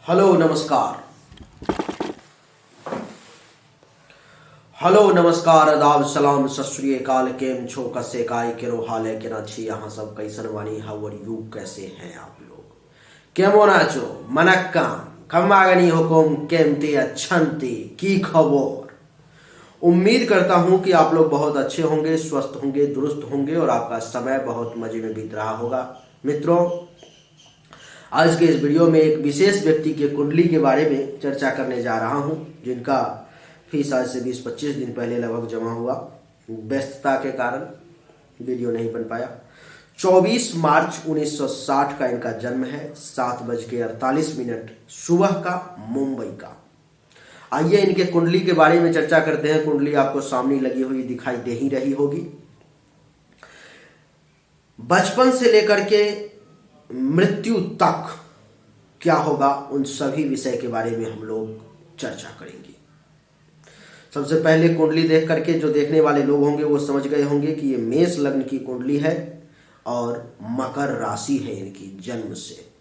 Hello नमस्कार। Hello नमस्कार, आदाब, सलाम, सत श्री अकाल। केम छो, कसे काय केरो हाल है, केना छी यहाँ सब, कैसन वानी, हाउ आर यू, कैसे हैं आप लोग, केमन आछो, मनक्कम, खम्मागनी हुकुम, केमती अच्छंती की खबर। उम्मीद करता हूं कि आप लोग बहुत अच्छे होंगे, स्वस्थ होंगे, दुरुस्त होंगे और आपका समय बहुत मजे में बीत रहा होगा। मित्रों, आज के इस वीडियो में एक विशेष व्यक्ति के कुंडली के बारे में चर्चा करने जा रहा हूं, जिनका फीस आज से 20-25 दिन पहले लगभग जमा हुआ। व्यस्तता के कारण वीडियो नहीं बन पाया। 24 मार्च 1960 का इनका जन्म है, 7:48 सुबह का, मुंबई का। आइए इनके कुंडली के बारे में चर्चा करते हैं। कुंडली आपको सामने लगी हुई दिखाई दे ही रही होगी। बचपन से लेकर के मृत्यु तक क्या होगा, उन सभी विषय के बारे में हम लोग चर्चा करेंगे। सबसे पहले कुंडली देख करके जो देखने वाले लोग होंगे वो समझ गए होंगे कि ये मेष लग्न की कुंडली है और मकर राशि है इनकी जन्म से।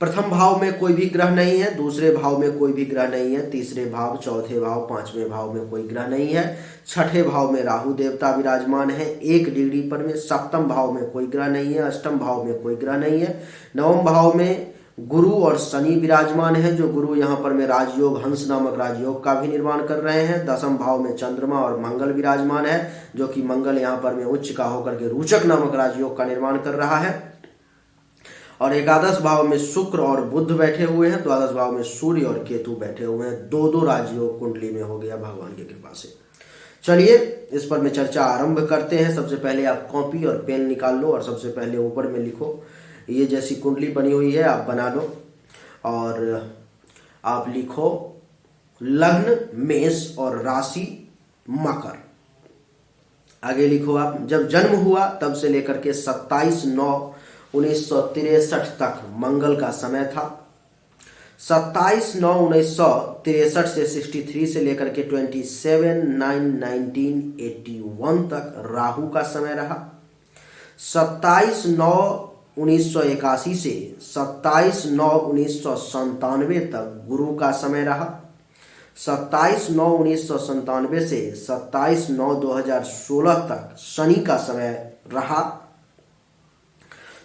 प्रथम भाव में कोई भी ग्रह नहीं है, दूसरे भाव में कोई भी ग्रह नहीं है, तीसरे भाव, चौथे भाव, पांचवें भाव में कोई ग्रह नहीं है, छठे भाव में राहु देवता विराजमान है 1 डिग्री पर में, सप्तम भाव में कोई ग्रह नहीं है, अष्टम भाव में कोई ग्रह नहीं है, नवम भाव में गुरु और शनि विराजमान है, जो गुरु यहाँ पर में राजयोग, हंस नामक राजयोग का भी निर्माण कर रहे हैं। दसम भाव में चंद्रमा और मंगल विराजमान है, जो कि मंगल यहाँ पर में उच्च का होकर के रोचक नामक राजयोग का निर्माण कर रहा है। और एकादश भाव में शुक्र और बुध बैठे हुए हैं, द्वादश भाव में सूर्य और केतु बैठे हुए हैं। दो राजयोग कुंडली में हो गया भगवान की कृपा से। चलिए इस पर में चर्चा आरंभ करते हैं। सबसे पहले आप कॉपी और पेन निकाल लो और सबसे पहले ऊपर में लिखो। ये जैसी कुंडली बनी हुई है आप बना लो और आप लिखो लग्न मेष और राशि मकर। आगे लिखो आप जब जन्म हुआ तब से लेकर के 27/9/1963 तक मंगल का समय था। 27/9/1963 से 63 से लेकर के 27/9/1981 तक राहु का समय रहा। 27/9/1981 से 27/9/1997 तक गुरु का समय रहा। 27/9/1997 से 27/9/2016 तक शनि का समय रहा।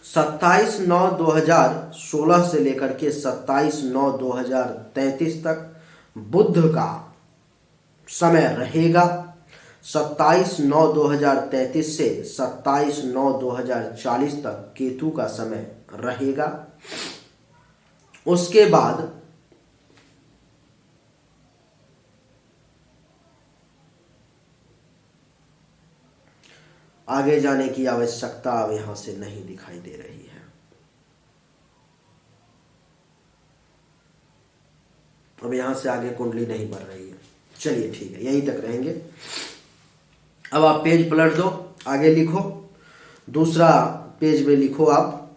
27/9/2016 से लेकर के 27/9/2033 तक बुध का समय रहेगा। 27/9/2033 से 27/9/2040 तक केतु का समय रहेगा। उसके बाद आगे जाने की आवश्यकता अब यहां से नहीं दिखाई दे रही है। अब यहां से आगे कुंडली नहीं बढ़ रही है। चलिए ठीक है, यहीं तक रहेंगे। अब आप पेज पलट दो, आगे लिखो। दूसरा पेज में लिखो आप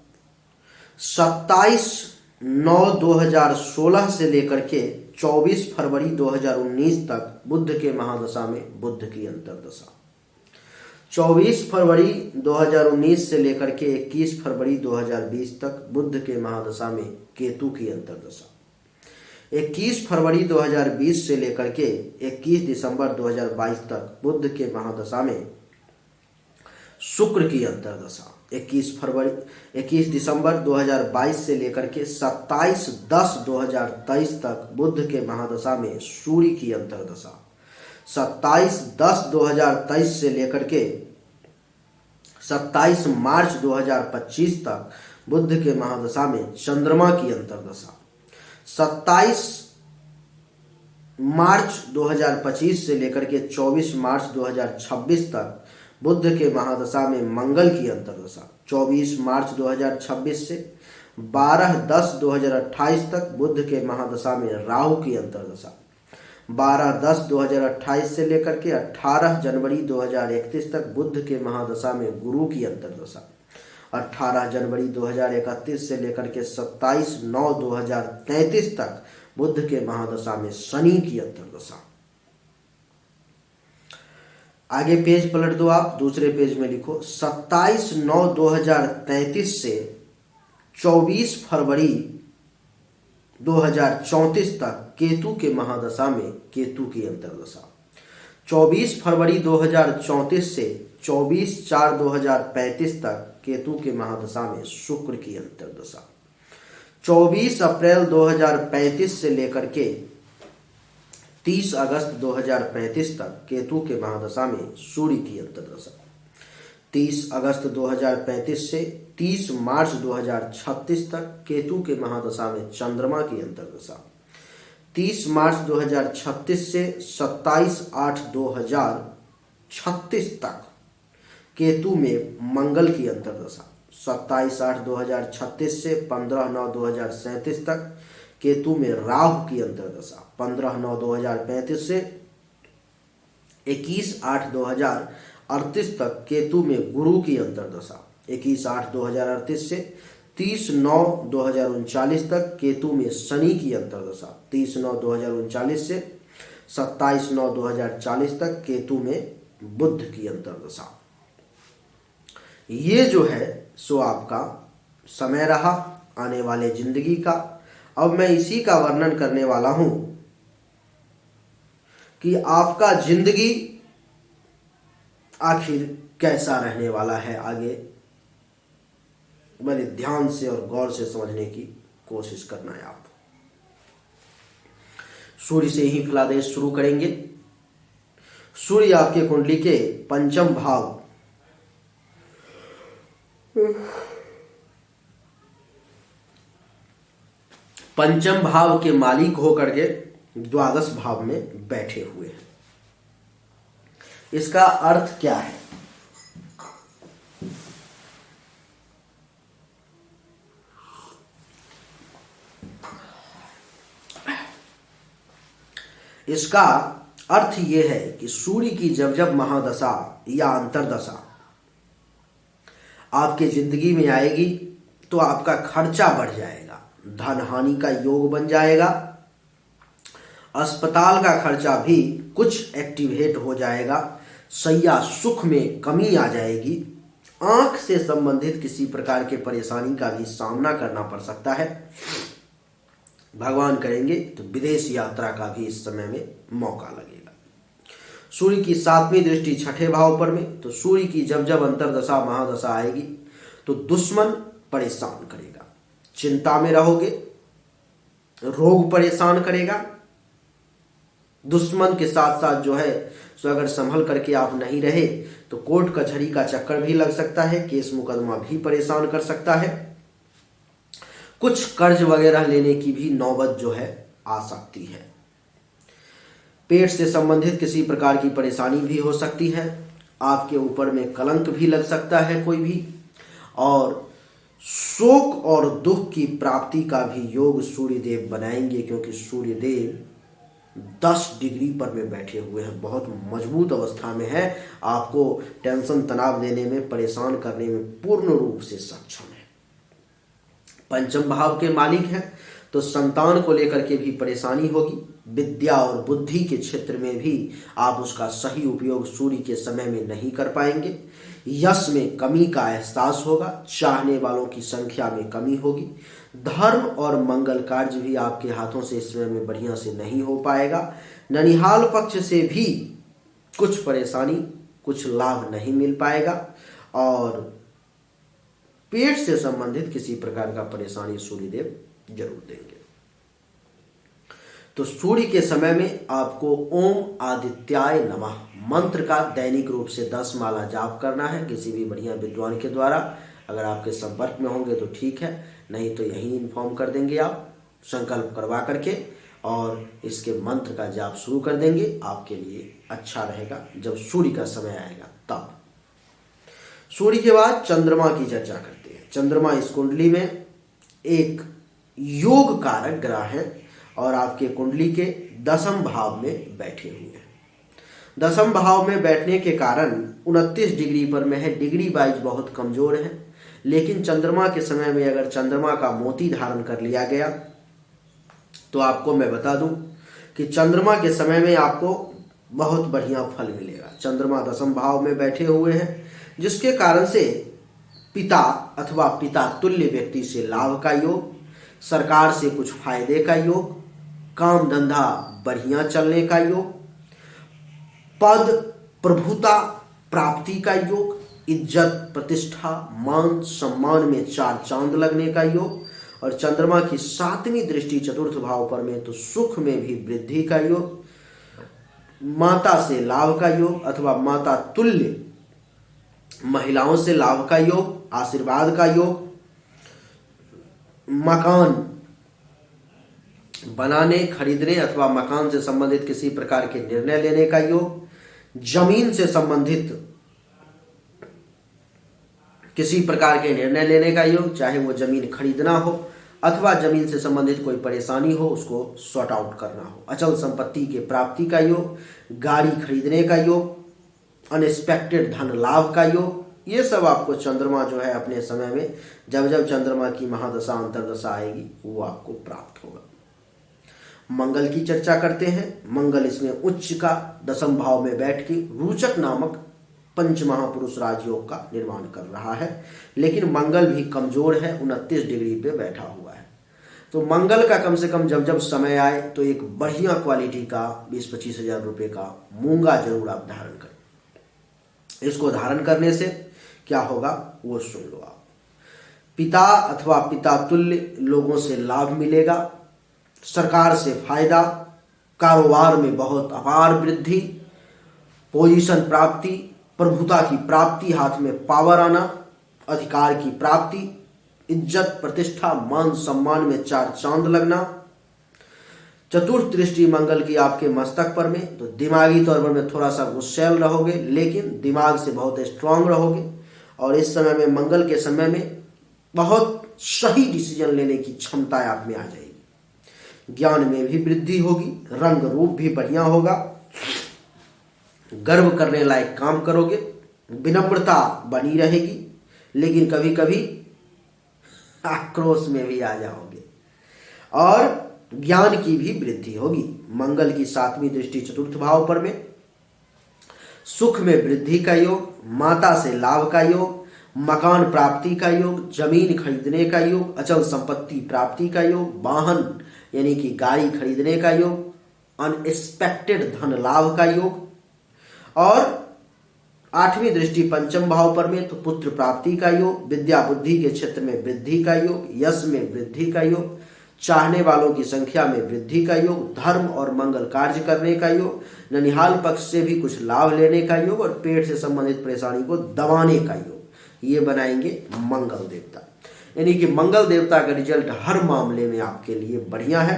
27/9/2016 से लेकर के 24 फरवरी 2019 तक बुध के महादशा में बुध की अंतर्दशा। 24 फरवरी 2019 से लेकर के 21 फरवरी 2020 तक बुध के महादशा में केतु की अंतर्दशा। 21 फरवरी 2020 से लेकर के 21 दिसंबर 2022 तक बुध के महादशा में शुक्र की अंतर्दशा। 21 दिसंबर 2022 से लेकर के 27/10/2023 तक बुध के महादशा में सूर्य की अंतर्दशा। 27/10/2023 से लेकर के 27 मार्च 2025 तक बुध के महादशा में चंद्रमा की अंतर्दशा। 27 मार्च 2025 से लेकर के 24 मार्च 2026 तक बुध के महादशा में मंगल की अंतर्दशा। 24 मार्च 2026 से 12/10/2028 तक बुध के महादशा में राहु की अंतर्दशा। 12/10/2028 से लेकर के 18 जनवरी 2031 तक बुध के महादशा में गुरु की अंतर्दशा। 18 जनवरी 2031 से लेकर के 27/9/2033 तक बुध के महादशा में शनि की अंतर्दशा। आगे पेज पलट दो आप, दूसरे पेज में लिखो 27/9/2033 से 24 फरवरी 2034 तक केतु के महादशा में केतु की अंतर्दशा। 24 फरवरी 2034 से 24/4/2035 तक केतु के महादशा में शुक्र की अंतर्दशा। 24 अप्रैल 2035 से लेकर के 30 अगस्त 2035 तक केतु के महादशा में सूर्य की अंतर्दशा। 30 अगस्त 2035 से 30 मार्च 2036 तक केतु के महादशा में चंद्रमा की अंतर्दशा। 30 मार्च 2036 से 27/8/2036 तक केतु में मंगल की अंतर्दशा। 27/8/2036 से 15/9/2037 तक केतु में राहु की अंतर्दशा। 15/9/2035 से 21/8/2038 तक केतु में गुरु की अंतर्दशा। 21/8/2038 से 30/9/2039 तक केतु में शनि की अंतर्दशा। 30/9/2039 से 27/9/2040 तक केतु में बुध की अंतर्दशा। ये जो है सो आपका समय रहा आने वाले जिंदगी का। अब मैं इसी का वर्णन करने वाला हूं कि आपका जिंदगी आखिर कैसा रहने वाला है आगे। बड़े ध्यान से और गौर से समझने की कोशिश करना है आप। सूर्य से ही फलादेश शुरू करेंगे। सूर्य आपके कुंडली के पंचम भाव के मालिक होकर के द्वादश भाव में बैठे हुए हैं। इसका अर्थ क्या है? इसका अर्थ यह है कि सूर्य की जब जब महादशा या अंतर्दशा आपके जिंदगी में आएगी तो आपका खर्चा बढ़ जाएगा, धन हानि का योग बन जाएगा, अस्पताल का खर्चा भी कुछ एक्टिवेट हो जाएगा, शैया सुख में कमी आ जाएगी, आंख से संबंधित किसी प्रकार के परेशानी का भी सामना करना पड़ सकता है। भगवान करेंगे तो विदेश यात्रा का भी इस समय में मौका लगेगा। सूर्य की 7वीं दृष्टि 6ठे भाव पर में, तो सूर्य की जब जब अंतर्दशा महादशा आएगी तो दुश्मन परेशान करेगा, चिंता में रहोगे, रोग परेशान करेगा। दुश्मन के साथ साथ जो है सो अगर संभल करके आप नहीं रहे तो कोर्ट कचहरी का चक्कर भी लग सकता है, केस मुकदमा भी परेशान कर सकता है, कुछ कर्ज वगैरह लेने की भी नौबत जो है आ सकती है। पेट से संबंधित किसी प्रकार की परेशानी भी हो सकती है, आपके ऊपर में कलंक भी लग सकता है कोई भी, और शोक और दुख की प्राप्ति का भी योग सूर्यदेव बनाएंगे, क्योंकि सूर्यदेव 10 डिग्री पर में बैठे हुए हैं, बहुत मजबूत अवस्था में है, आपको टेंशन तनाव देने में, परेशान करने में पूर्ण रूप से सक्षम है। पंचम भाव के मालिक हैं तो संतान को लेकर के भी परेशानी होगी, विद्या और बुद्धि के क्षेत्र में भी आप उसका सही उपयोग सूर्य के समय में नहीं कर पाएंगे, यश में कमी का एहसास होगा, चाहने वालों की संख्या में कमी होगी, धर्म और मंगल कार्य भी आपके हाथों से इस समय में बढ़िया से नहीं हो पाएगा, ननिहाल पक्ष से भी कुछ परेशानी, कुछ लाभ नहीं मिल पाएगा, और पेट से संबंधित किसी प्रकार का परेशानी सूर्यदेव जरूर देंगे। तो सूर्य के समय में आपको ओम आदित्याय नमः मंत्र का दैनिक रूप से 10 माला जाप करना है, किसी भी बढ़िया विद्वान के द्वारा। अगर आपके संपर्क में होंगे तो ठीक है, नहीं तो यही इन्फॉर्म कर देंगे, आप संकल्प करवा करके और इसके मंत्र का जाप शुरू कर देंगे, आपके लिए अच्छा रहेगा। जब सूर्य का समय आएगा तब। सूर्य के बाद चंद्रमा की चर्चा करते हैं। चंद्रमा इस कुंडली में एक योग कारक ग्रह है और आपके कुंडली के 10वें भाव में बैठे हुए हैं। 10वें भाव में बैठने के कारण 29 डिग्री पर में है, डिग्री वाइज बहुत कमजोर है, लेकिन चंद्रमा के समय में अगर चंद्रमा का मोती धारण कर लिया गया तो आपको मैं बता दूं कि चंद्रमा के समय में आपको बहुत बढ़िया फल मिलेगा। चंद्रमा 10वें भाव में बैठे हुए हैं, जिसके कारण से पिता अथवा पिता तुल्य व्यक्ति से लाभ का योग, सरकार से कुछ फायदे का योग, काम धंधा बढ़िया चलने का योग, पद प्रभुता प्राप्ति का योग, इज्जत प्रतिष्ठा मान सम्मान में चार चांद लगने का योग, और चंद्रमा की 7वीं दृष्टि चतुर्थ भाव पर में तो सुख में भी वृद्धि का योग, माता से लाभ का योग अथवा माता तुल्य महिलाओं से लाभ का योग, आशीर्वाद का योग, मकान बनाने खरीदने अथवा मकान से संबंधित किसी प्रकार के निर्णय लेने का योग, जमीन से संबंधित किसी प्रकार के निर्णय लेने का योग, चाहे वो जमीन खरीदना हो अथवा जमीन से संबंधित कोई परेशानी हो उसको सॉर्ट आउट करना हो, अचल संपत्ति के प्राप्ति का योग, गाड़ी खरीदने का योग, अनएक्सपेक्टेड धन लाभ का योग, ये सब आपको चंद्रमा जो है अपने समय में जब जब चंद्रमा की महादशा अंतर्दशा आएगी वो आपको प्राप्त होगा। मंगल की चर्चा करते हैं। मंगल इसमें उच्च का 10वें भाव में बैठ के रोचक नामक पंच महापुरुष राजयोग का निर्माण कर रहा है, लेकिन मंगल भी कमजोर है, 29 डिग्री पे बैठा हुआ है। तो मंगल का कम से कम जब जब समय आए तो एक बढ़िया क्वालिटी का 20-25 हजार रुपये का मूंगा जरूर आप धारण करें। इसको धारण करने से क्या होगा वो सुन लो आप। पिता अथवा पिता तुल्य लोगों से लाभ मिलेगा, सरकार से फायदा, कारोबार में बहुत अपार वृद्धि, पोजीशन प्राप्ति, प्रभुता की प्राप्ति, हाथ में पावर आना, अधिकार की प्राप्ति, इज्जत प्रतिष्ठा मान सम्मान में चार चांद लगना, चतुर्थ दृष्टि मंगल की आपके मस्तक पर में, तो दिमागी तौर पर में थोड़ा सा गुस्सैल रहोगे लेकिन दिमाग से बहुत स्ट्रांग रहोगे, और इस समय में मंगल के समय में बहुत सही डिसीजन लेने की क्षमता आप में आ जाएगी। ज्ञान में भी वृद्धि होगी, रंग रूप भी बढ़िया होगा, गर्व करने लायक काम करोगे, विनम्रता बनी रहेगी, लेकिन कभी कभी आक्रोश में भी आ जाओगे, और ज्ञान की भी वृद्धि होगी। मंगल की 7वीं दृष्टि चतुर्थ भाव पर में, सुख में वृद्धि का योग, माता से लाभ का योग, मकान प्राप्ति का योग, जमीन खरीदने का योग, अचल संपत्ति प्राप्ति का योग, वाहन यानी कि गाड़ी खरीदने का योग, अनएक्सपेक्टेड धन लाभ का योग, और 8वीं दृष्टि पंचम भाव पर में तो पुत्र प्राप्ति का योग, विद्या बुद्धि के क्षेत्र में वृद्धि का योग, यश में वृद्धि का योग, चाहने वालों की संख्या में वृद्धि का योग, धर्म और मंगल कार्य करने का योग, ननिहाल पक्ष से भी कुछ लाभ लेने का योग, और पेट से संबंधित परेशानी को दबाने का योग, ये बनाएंगे मंगल देवता। यानी कि मंगल देवता का रिजल्ट हर मामले में आपके लिए बढ़िया है।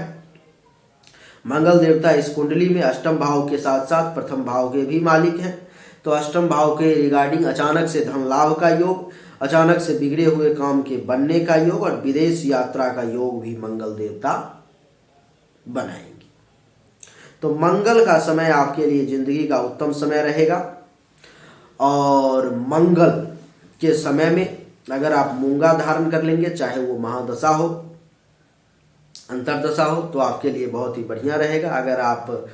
मंगल देवता इस कुंडली में अष्टम भाव के साथ साथ प्रथम भाव के भी मालिक हैं, तो अष्टम भाव के रिगार्डिंग अचानक से धन लाभ का योग, अचानक से बिगड़े हुए काम के बनने का योग, और विदेश यात्रा का योग भी मंगल देवता बनाएंगे। तो मंगल का समय आपके लिए जिंदगी का उत्तम समय रहेगा, और मंगल के समय में अगर आप मूंगा धारण कर लेंगे, चाहे वो महादशा हो अंतरदशा हो, तो आपके लिए बहुत ही बढ़िया रहेगा। अगर आप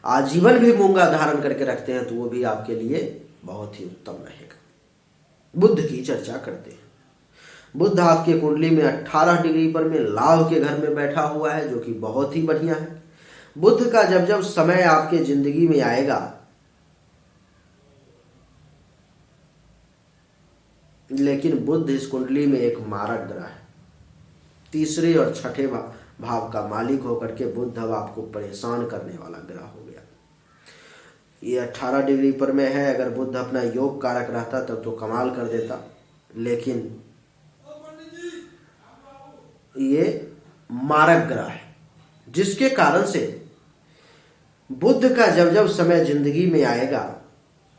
आजीवन भी मूंगा धारण करके रखते हैं तो वो भी आपके लिए बहुत ही उत्तम रहेगा। बुध की चर्चा करते हैं। बुध आपके कुंडली में 18 डिग्री पर में लाभ के घर में बैठा हुआ है, जो कि बहुत ही बढ़िया है। बुध का जब जब समय आपके जिंदगी में आएगा, लेकिन बुध इस कुंडली में एक मारक ग्रह है, तीसरे और छठे भाव का मालिक होकर के बुध अब आपको परेशान करने वाला ग्रह हो गया। ये 18 डिग्री पर में है, अगर बुध अपना योग कारक रहता तब तो कमाल कर देता, लेकिन ये मारक ग्रह है, जिसके कारण से बुध का जब जब समय जिंदगी में आएगा,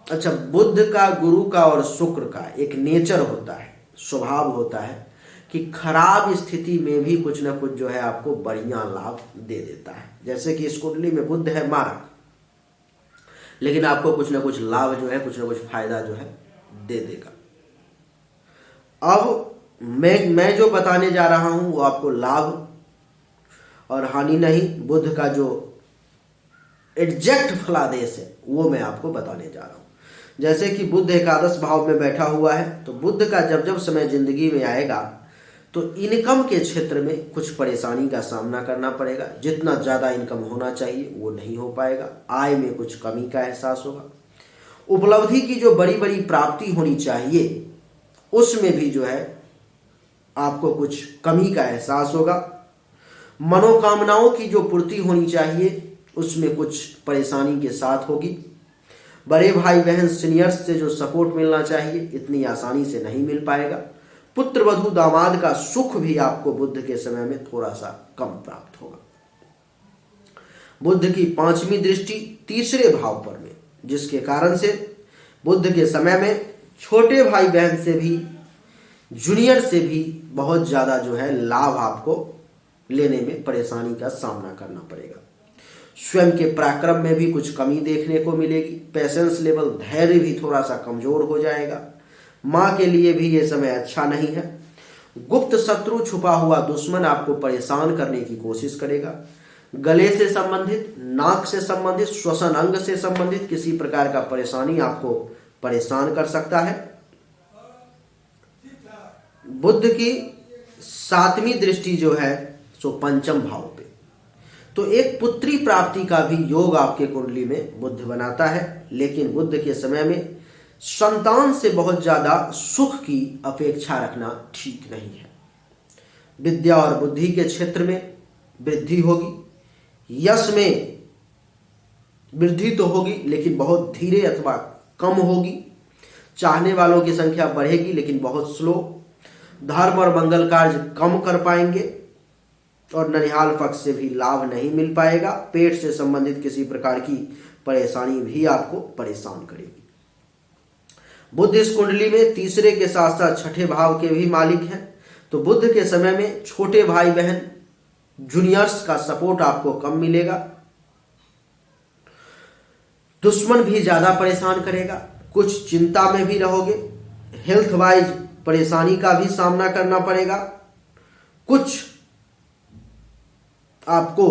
अच्छा बुध का गुरु का और शुक्र का एक नेचर होता है, स्वभाव होता है कि खराब स्थिति में भी कुछ ना कुछ जो है आपको बढ़िया लाभ दे देता है। जैसे कि इस कुंडली में बुध है मारक, लेकिन आपको कुछ ना कुछ लाभ जो है, कुछ ना कुछ फायदा जो है दे देगा। अब मैं जो बताने जा रहा हूं वो आपको लाभ और हानि नहीं, बुध का जो एग्जैक्ट फलादेश है वो मैं आपको बताने जा रहा हूं। जैसे कि बुध एकादश भाव में बैठा हुआ है, तो बुध का जब जब समय जिंदगी में आएगा तो इनकम के क्षेत्र में कुछ परेशानी का सामना करना पड़ेगा। जितना ज़्यादा इनकम होना चाहिए वो नहीं हो पाएगा। आय में कुछ कमी का एहसास होगा। उपलब्धि की जो बड़ी बड़ी प्राप्ति होनी चाहिए उसमें भी जो है आपको कुछ कमी का एहसास होगा। मनोकामनाओं की जो पूर्ति होनी चाहिए उसमें कुछ परेशानी के साथ होगी। बड़े भाई बहन सीनियर्स से जो सपोर्ट मिलना चाहिए इतनी आसानी से नहीं मिल पाएगा। पुत्र वधू दामाद का सुख भी आपको बुध के समय में थोड़ा सा कम प्राप्त होगा। बुध की 5वीं दृष्टि तीसरे भाव पर में, जिसके कारण से बुध के समय में छोटे भाई बहन से भी, जूनियर से भी बहुत ज्यादा जो है लाभ आपको लेने में परेशानी का सामना करना पड़ेगा। स्वयं के पराक्रम में भी कुछ कमी देखने को मिलेगी। पेशेंस लेवल, धैर्य भी थोड़ा सा कमजोर हो जाएगा। माँ के लिए भी ये समय अच्छा नहीं है। गुप्त शत्रु, छुपा हुआ दुश्मन आपको परेशान करने की कोशिश करेगा। गले से संबंधित, नाक से संबंधित, श्वसन अंग से संबंधित किसी प्रकार का परेशानी आपको परेशान कर सकता है। बुध की 7वीं दृष्टि जो है सो पंचम भाव पे, तो एक पुत्री प्राप्ति का भी योग आपके कुंडली में बुध बनाता है। लेकिन बुध के समय में संतान से बहुत ज्यादा सुख की अपेक्षा रखना ठीक नहीं है। विद्या और बुद्धि के क्षेत्र में वृद्धि होगी। यश में वृद्धि तो होगी लेकिन बहुत धीरे अथवा कम होगी। चाहने वालों की संख्या बढ़ेगी लेकिन बहुत स्लो। धर्म और मंगल कार्य कम कर पाएंगे और ननिहाल पक्ष से भी लाभ नहीं मिल पाएगा। पेट से संबंधित किसी प्रकार की परेशानी भी आपको परेशान करेगी। बुध इस कुंडली में तीसरे के साथ साथ छठे भाव के भी मालिक हैं, तो बुध के समय में छोटे भाई बहन, जूनियर्स का सपोर्ट आपको कम मिलेगा। दुश्मन भी ज्यादा परेशान करेगा। कुछ चिंता में भी रहोगे। हेल्थ वाइज परेशानी का भी सामना करना पड़ेगा। कुछ आपको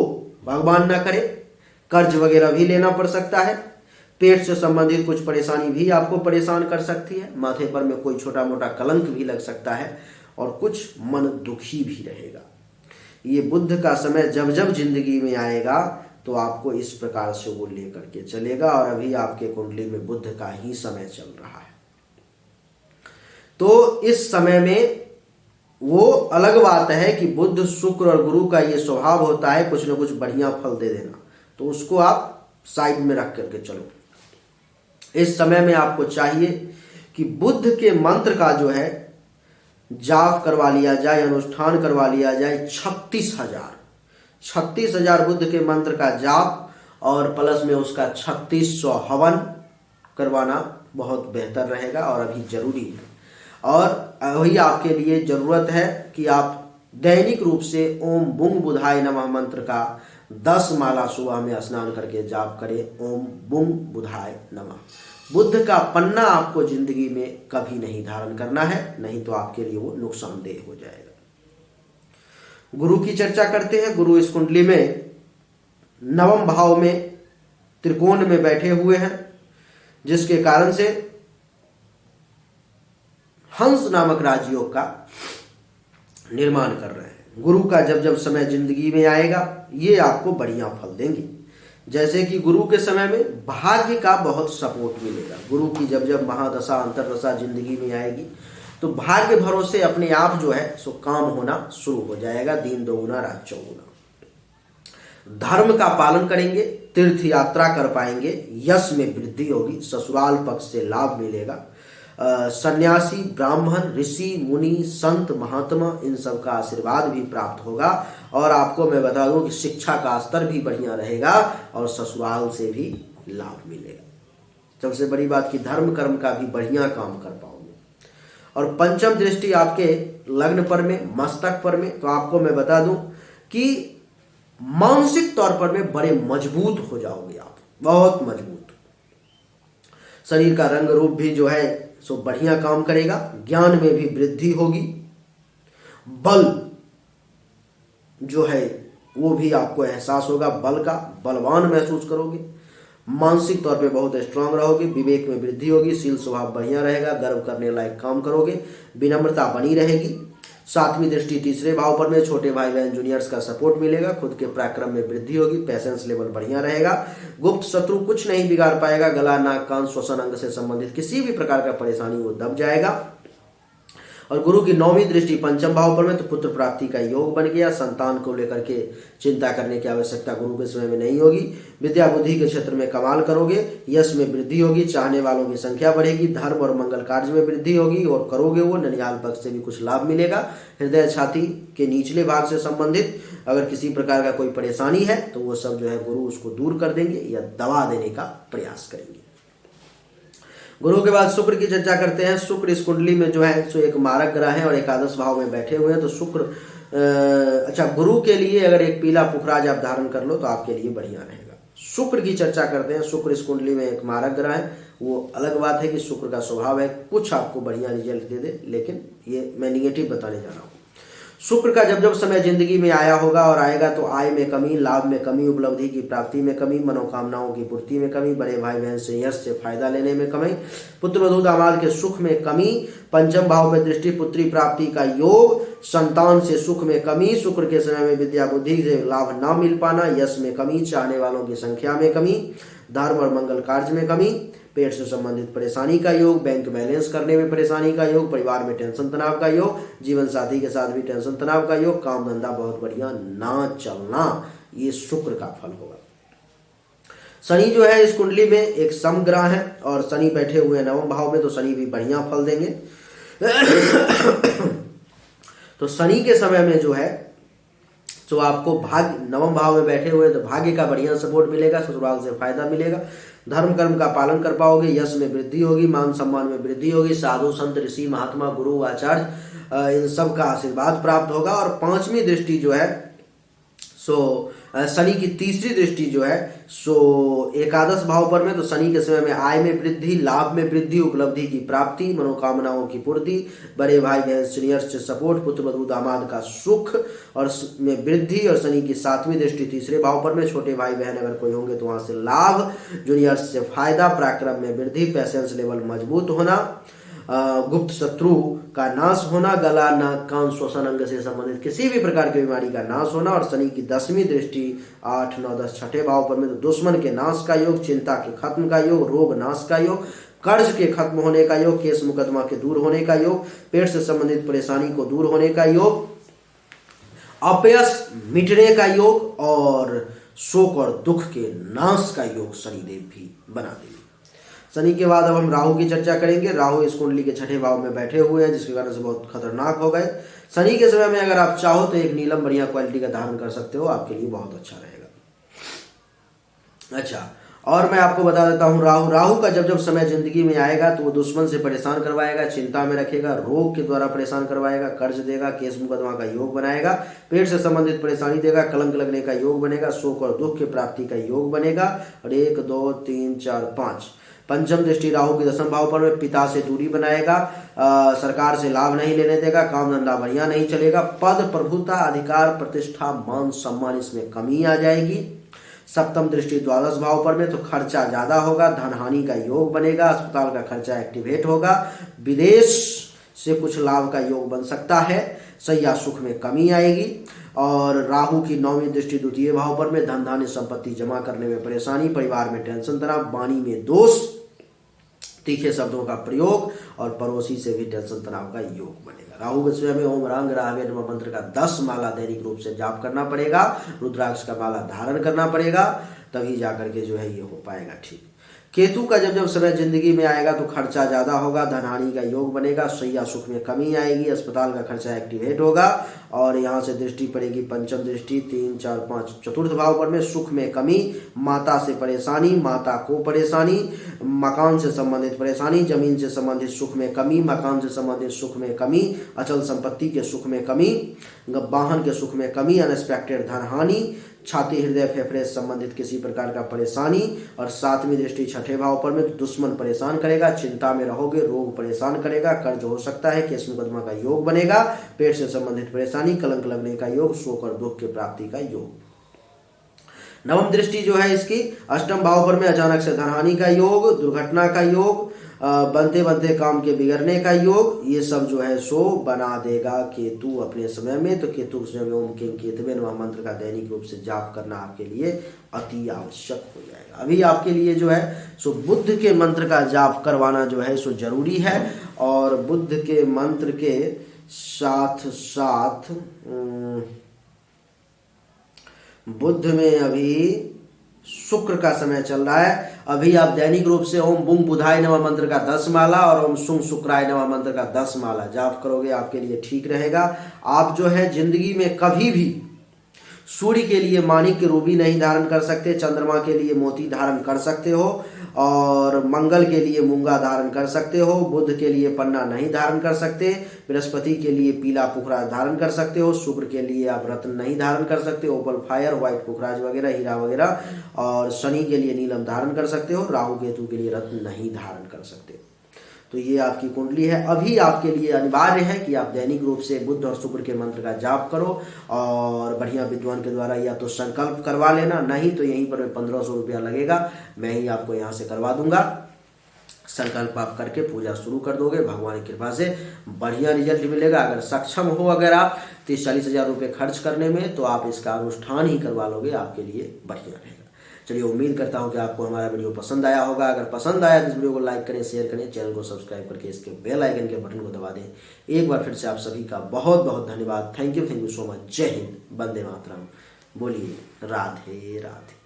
भगवान न करे कर्ज वगैरह भी लेना पड़ सकता है। पेट से संबंधित कुछ परेशानी भी आपको परेशान कर सकती है। माथे पर में कोई छोटा मोटा कलंक भी लग सकता है और कुछ मन दुखी भी रहेगा। ये बुध का समय जब जब जिंदगी में आएगा तो आपको इस प्रकार से वो लेकर के चलेगा। और अभी आपके कुंडली में बुध का ही समय चल रहा है, तो इस समय में वो अलग बात है कि बुध, शुक्र और गुरु का ये स्वभाव होता है कुछ न कुछ बढ़िया फल दे देना, तो उसको आप साइड में रख करके चलो। इस समय में आपको चाहिए कि बुध के मंत्र का जो है जाप करवा लिया जाए, अनुष्ठान करवा लिया जाए। 36,000 बुध के मंत्र का जाप और प्लस में उसका 3600 हवन करवाना बहुत बेहतर रहेगा और अभी जरूरी है। और वही आपके लिए जरूरत है कि आप दैनिक रूप से ओम बुंग बुधाय नमः मंत्र का 10 माला सुबह में स्नान करके जाप करें। ओम बुंग बुधाय नमः। बुध का पन्ना आपको जिंदगी में कभी नहीं धारण करना है, नहीं तो आपके लिए वो नुकसानदेह हो जाएगा। गुरु की चर्चा करते हैं। गुरु इस कुंडली में 9वें भाव में त्रिकोण में बैठे हुए हैं, जिसके कारण से हंस नामक राजयोग का निर्माण कर रहे हैं। गुरु का जब जब समय जिंदगी में आएगा ये आपको बढ़िया फल देंगे। जैसे कि गुरु के समय में भाग्य का बहुत सपोर्ट मिलेगा। गुरु की जब जब महादशा अंतरदशा जिंदगी में आएगी तो भाग्य भरोसे अपने आप जो है सो काम होना शुरू हो जाएगा। दिन दोगुना रात चौगुना। धर्म का पालन करेंगे, तीर्थ यात्रा कर पाएंगे, यश में वृद्धि होगी, ससुराल पक्ष से लाभ मिलेगा। सन्यासी, ब्राह्मण, ऋषि, मुनि, संत, महात्मा इन सब का आशीर्वाद भी प्राप्त होगा। और आपको मैं बता दूं कि शिक्षा का स्तर भी बढ़िया रहेगा और ससुराल से भी लाभ मिलेगा। सबसे बड़ी बात कि धर्म कर्म का भी बढ़िया काम कर पाओगे। और पंचम दृष्टि आपके लग्न पर में, मस्तक पर में, तो आपको मैं बता दूं कि मानसिक तौर पर में बड़े मजबूत हो जाओगे आप, बहुत मजबूत। शरीर का रंग रूप भी जो है सो बढ़िया काम करेगा। ज्ञान में भी वृद्धि होगी। बल जो है वो भी आपको एहसास होगा, बल का, बलवान महसूस करोगे। मानसिक तौर पे बहुत स्ट्रांग रहोगे। विवेक में वृद्धि होगी। शील स्वभाव बढ़िया रहेगा। गर्व करने लायक काम करोगे। विनम्रता बनी रहेगी। सातवीं दृष्टि तीसरे भाव पर में, छोटे भाई बहन जूनियर्स का सपोर्ट मिलेगा, खुद के पराक्रम में वृद्धि होगी, पैसेंस लेवल बढ़िया रहेगा, गुप्त शत्रु कुछ नहीं बिगाड़ पाएगा, गला नाक कान श्वसन अंग से संबंधित किसी भी प्रकार का परेशानी वो दब जाएगा। और गुरु की नौवीं दृष्टि पंचम भाव पर में, तो पुत्र प्राप्ति का योग बन गया, संतान को लेकर के चिंता करने की आवश्यकता गुरु के समय में नहीं होगी, विद्या बुद्धि के क्षेत्र में कमाल करोगे, यश में वृद्धि होगी, चाहने वालों की संख्या बढ़ेगी, धर्म और मंगल कार्य में वृद्धि होगी और करोगे वो, ननिहाल पक्ष से भी कुछ लाभ मिलेगा। हृदय छाती के निचले भाग से संबंधित अगर किसी प्रकार का कोई परेशानी है तो वो सब जो है गुरु उसको दूर कर देंगे या दबा देने का प्रयास करेंगे। गुरु के बाद शुक्र की चर्चा करते हैं। शुक्र इस कुंडली में जो है सो एक मारक ग्रह है और एकादश भाव में बैठे हुए हैं, तो शुक्र अच्छा गुरु के लिए अगर एक पीला पुखराज आप धारण कर लो तो आपके लिए बढ़िया रहेगा। शुक्र की चर्चा करते हैं। शुक्र इस कुंडली में एक मारक ग्रह है, वो अलग बात है कि शुक्र का स्वभाव है कुछ आपको बढ़िया रिजल्ट दे दे, लेकिन ये मैं निगेटिव बताने जा रहा हूँ। शुक्र का जब जब समय जिंदगी में आया होगा और आएगा तो आय में कमी, लाभ में कमी, उपलब्धि की प्राप्ति में कमी, मनोकामनाओं की पूर्ति में कमी, बड़े भाई बहन से यश से फायदा लेने में कमी, पुत्र वधू दामाद के सुख में कमी, पंचम भाव में दृष्टि पुत्री प्राप्ति का योग, संतान से सुख में कमी, शुक्र के समय में विद्या बुद्धि से लाभ न मिल पाना, यश में कमी, चाहने वालों की संख्या में कमी, धर्म और मंगल कार्य में कमी, पेट से संबंधित परेशानी का योग, बैंक बैलेंस करने में परेशानी का योग, परिवार में टेंशन तनाव का योग, जीवन साथी के साथ भी टेंशन तनाव का योग, काम धंधा बहुत बढ़िया ना चलना, ये शुक्र का फल होगा। शनि जो है इस कुंडली में एक समग्रह है और शनि बैठे हुए नवम भाव में, तो शनि भी बढ़िया फल देंगे। तो शनि के समय में जो है तो आपको भाग्य नवम भाव में बैठे हुए तो भाग्य का बढ़िया सपोर्ट मिलेगा, ससुराल से फायदा मिलेगा, धर्म कर्म का पालन कर पाओगे, यश में वृद्धि होगी, मान सम्मान में वृद्धि होगी, साधु संत ऋषि महात्मा गुरु आचार्य इन सब का आशीर्वाद प्राप्त होगा। और पांचवी दृष्टि जो है सो शनि की तीसरी दृष्टि जो है सो एकादश भाव पर में, तो शनि के समय में आय में वृद्धि, लाभ में वृद्धि, उपलब्धि की प्राप्ति, मनोकामनाओं की पूर्ति, बड़े भाई बहन सीनियर्स से सपोर्ट, पुत्र वधू दामाद का सुख और में वृद्धि। और शनि की सातवीं दृष्टि तीसरे भाव पर में, छोटे भाई बहन अगर कोई होंगे तो वहां से लाभ, जूनियर्स से फायदा, पराक्रम में वृद्धि, पैसेंस लेवल मजबूत होना, गुप्त शत्रु का नाश होना, गला नाक कान श्वसन अंग से संबंधित किसी भी प्रकार की बीमारी का नाश होना। और शनि की 10वीं दृष्टि 8, 9, 10 छठे भाव पर में, तो दुश्मन के नाश का योग, चिंता के खत्म का योग, रोग नाश का योग, कर्ज के खत्म होने का योग, केस मुकदमा के दूर होने का योग, पेट से संबंधित परेशानी को दूर होने का योग, अपयश मिटने का योग और शोक और दुख के नाश का योग शनिदेव भी बना देंगे। शनि के बाद अब हम राहु की चर्चा करेंगे। राहु इस कुंडली के छठे भाव में बैठे हुए हैं, जिसके कारण से बहुत खतरनाक हो गए। शनि के समय में अगर आप चाहो तो एक नीलम बढ़िया क्वालिटी का धारण कर सकते हो, आपके लिए बहुत अच्छा रहेगा। अच्छा, और मैं आपको बता देता हूँ राहु का जब जब समय जिंदगी में आएगा तो वो दुश्मन से परेशान करवाएगा, चिंता में रखेगा, रोग के द्वारा परेशान करवाएगा, कर्ज देगा, केस मुकदमा का योग बनाएगा, पेट से संबंधित परेशानी देगा, कलंक लगने का योग बनेगा, शोक और दुख की प्राप्ति का योग बनेगा। और 1, 2, 3, 4, 5 पंचम दृष्टि राहु के दसम भाव पर में, पिता से दूरी बनाएगा, सरकार से लाभ नहीं लेने देगा, काम धंधा बढ़िया नहीं चलेगा, पद प्रभुता अधिकार प्रतिष्ठा मान सम्मान इसमें कमी आ जाएगी। सप्तम दृष्टि द्वादश भाव पर में, तो खर्चा ज्यादा होगा, धन हानि का योग बनेगा, अस्पताल का खर्चा एक्टिवेट होगा, विदेश से कुछ लाभ का योग बन सकता है, सैया सुख में कमी आएगी। और राहु की 9वीं दृष्टि द्वितीय भाव पर में, धन धान्य संपत्ति जमा करने में परेशानी, परिवार में टेंशन तनाव, वाणी में दोष, तीखे शब्दों का प्रयोग और पड़ोसी से भी टेंशन तनाव का योग बनेगा। राहु के समय में ओम रंग राहवे नमः मंत्र का 10 माला दैनिक रूप से जाप करना पड़ेगा, रुद्राक्ष का माला धारण करना पड़ेगा, तभी जाकर के जो है ये हो पाएगा ठीक। केतु का जब जब समय जिंदगी में आएगा तो खर्चा ज्यादा होगा, धनहानि का योग बनेगा, सैया सुख में कमी आएगी, अस्पताल का खर्चा एक्टिवेट होगा। और यहाँ से दृष्टि पड़ेगी पंचम दृष्टि 3, 4, 5 चतुर्थ भाव पर में, सुख में कमी, माता से परेशानी, माता को परेशानी, मकान से संबंधित परेशानी, जमीन से संबंधित सुख में कमी, मकान से संबंधित सुख में कमी, अचल संपत्ति के सुख में कमी, वाहन के सुख में कमी, अनएक्सपेक्टेड धनहानि, छाती हृदय फेफड़े से संबंधित किसी प्रकार का परेशानी। और 7वीं दृष्टि छठे भाव पर में, तो दुश्मन परेशान करेगा, चिंता में रहोगे, रोग परेशान करेगा, कर्ज हो सकता है, केस मुकदमा का योग बनेगा, पेट से संबंधित परेशानी, कलंक लगने का योग, शोक और दुख की प्राप्ति का योग। नवम दृष्टि जो है इसकी अष्टम भाव पर में, अचानक से धनहानि का योग, दुर्घटना का योग, बनते बनते काम के बिगड़ने का योग, ये सब जो है सो बना देगा केतु अपने समय में। तो केतु के समय में ओम किंग केतवे नमः मंत्र का दैनिक रूप से जाप करना आपके लिए अति आवश्यक हो जाएगा। अभी आपके लिए जो है सो बुद्ध के मंत्र का जाप करवाना जो है सो जरूरी है। और बुद्ध के मंत्र के साथ साथ बुद्ध में अभी शुक्र का समय चल रहा है। अभी आप दैनिक रूप से ओम बुंग बुधाय नमः मंत्र का 10 माला और ओम सुंग शुक्राय नमः मंत्र का 10 माला जाप करोगे, आपके लिए ठीक रहेगा। आप जो है जिंदगी में कभी भी सूर्य के लिए माणिक रूबी नहीं धारण कर सकते, चंद्रमा के लिए मोती धारण कर सकते हो, और मंगल के लिए मूंगा धारण कर सकते हो, बुध के लिए पन्ना नहीं धारण कर सकते, बृहस्पति के लिए पीला पुखराज धारण कर सकते हो, शुक्र के लिए आप रत्न नहीं धारण कर सकते, ओपल फायर, व्हाइट पुखराज वगैरह, हीरा वगैरह, और शनि के लिए नीलम धारण कर सकते हो, राहु केतु के लिए रत्न नहीं धारण कर सकते। तो ये आपकी कुंडली है। अभी आपके लिए अनिवार्य है कि आप दैनिक रूप से बुध और शुक्र के मंत्र का जाप करो, और बढ़िया विद्वान के द्वारा या तो संकल्प करवा लेना, नहीं तो यहीं पर 1500 रुपया लगेगा, मैं ही आपको यहाँ से करवा दूंगा। संकल्प आप करके पूजा शुरू कर दोगे, भगवान की कृपा से बढ़िया रिजल्ट मिलेगा। अगर सक्षम हो अगर आप 30-40 हज़ार रुपये खर्च करने में, तो आप इसका अनुष्ठान ही करवा लोगे, आपके लिए बढ़िया रहेगा। चलिए, उम्मीद करता हूं कि आपको हमारा वीडियो पसंद आया होगा। अगर पसंद आया तो इस वीडियो को लाइक करें, शेयर करें, चैनल को सब्सक्राइब करके इसके बेल आइकन के बटन को दबा दें। एक बार फिर से आप सभी का बहुत बहुत धन्यवाद। Thank you so much. जय हिंद, वंदे मातरम। बोलिए राधे राधे।